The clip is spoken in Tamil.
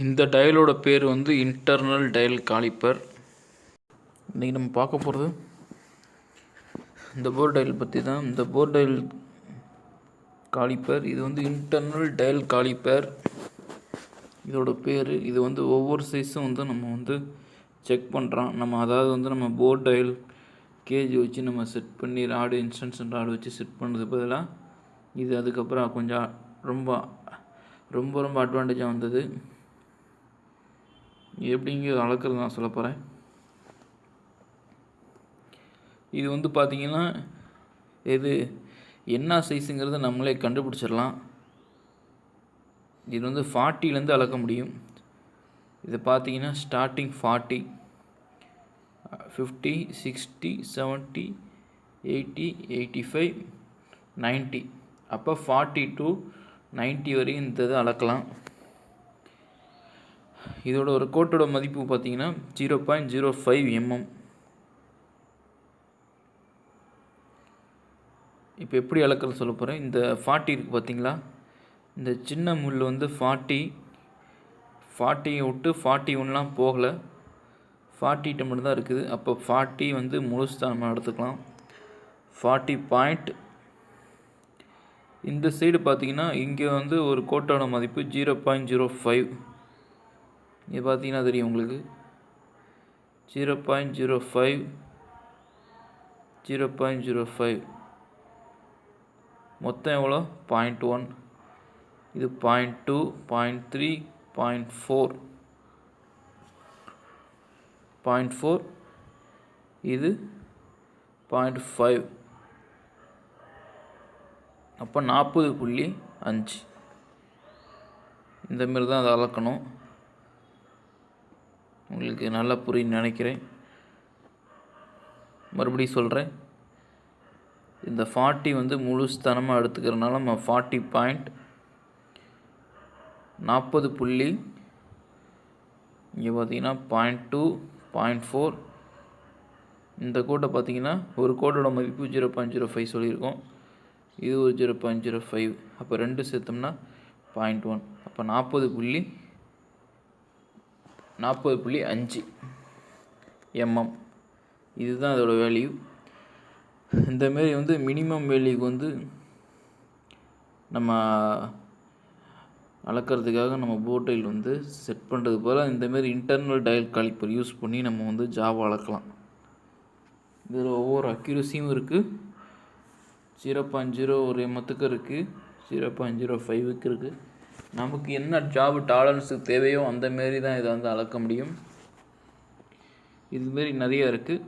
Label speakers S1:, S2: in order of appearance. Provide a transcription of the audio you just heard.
S1: இந்த டயலோட பேர் வந்து இன்டர்னல் டயல் காலிப்பர். இன்றைக்கி நம்ம பார்க்க போகிறது இந்த போர் டயல் பற்றி தான். இந்த போர் டயல் காலிப்பர் இது வந்து இன்டர்னல் டயல் காலிப்பர் இதோட பேர். இது வந்து ஒவ்வொரு சைஸும் வந்து நம்ம வந்து செக் பண்ணுறோம். அதாவது வந்து நம்ம போர் டயல் கேஜ் வச்சு நம்ம செட் பண்ணி ராடு இன்ஸ்டன்ஷன் ராடு வச்சு செட் பண்ணுறது பதிலாக இது அதுக்கப்புறம் கொஞ்சம் ரொம்ப ரொம்ப ரொம்ப அட்வான்டேஜாக வந்தது. எப்படிங்க அளக்கிறது நான் சொல்ல போகிறேன். இது வந்து பார்த்திங்கன்னா இது என்ன சைஸுங்கிறத நம்மளே கண்டுபிடிச்சிடலாம். இது வந்து 40லேருந்து அளக்க முடியும். இது பார்த்திங்கன்னா ஸ்டார்டிங் 40, 50, 60, 70, 80, 85, 90. அப்போ 40 to 90 வரையும் இந்த இதை அளக்கலாம். இதோட ஒரு கோட்டோட மதிப்பு பார்த்திங்கன்னா 0.05 mm. இப்போ எப்படி அளக்கிறது சொல்ல போகிறேன். இந்த 40 இருக்குது பார்த்திங்களா, இந்த சின்ன முள் வந்து 40 விட்டு 41லாம் போகலை, 40 மட்டும் தான் இருக்குது. அப்போ 40 வந்து முழுசு நம்ம எடுத்துக்கலாம். 40 பாயிண்ட் இந்த சைடு பார்த்திங்கன்னா இங்கே வந்து ஒரு கோட்டோட மதிப்பு 0.05. இது பார்த்திங்கன்னா தெரியும் உங்களுக்கு, 0.05, 0.05. மொத்தம் எவ்வளோ? 0.1. இது 0.2, 0.3, 0.4, 0.4. இது 0.5. அப்போ 40.5. இந்தமாரி தான் அதை அளக்கணும். உங்களுக்கு நல்லா புரியுன்னு நினைக்கிறேன். மறுபடியும் சொல்கிறேன். இந்த 40 வந்து முழுஸ்தனமாக எடுத்துக்கிறதுனால நம்ம 40 பாயிண்ட் 40 புள்ளி இங்கே பார்த்திங்கன்னா 0.2, 0.4. இந்த கோட்டை பார்த்திங்கன்னா ஒரு கோட்டோட மதிப்பு 0.05 சொல்லியிருக்கோம். இது ஒரு 0.05. அப்போ ரெண்டு சேர்த்தோம்னா 0.1. அப்போ 40.5 mm. இதுதான் அதோட வேல்யூ. இந்தமாரி வந்து மினிமம் வேல்யூக்கு வந்து நம்ம அளக்கிறதுக்காக நம்ம போர் டயல் வந்து செட் பண்ணுறது போல் இந்தமாரி இன்டர்னல் டயல் காலிப்பர் யூஸ் பண்ணி நம்ம வந்து ஜாவை அளக்கலாம். இதில் ஒவ்வொரு அக்யூரஸியும் இருக்குது. 0.01 mm இருக்குது, 0.05 இருக்குது. நமக்கு என்ன ஜாப் டாலரன்ஸுக்கு தேவையோ அந்தமாரி தான் இதை வந்து அளக்க முடியும். இதுமாரி நிறைய இருக்குது.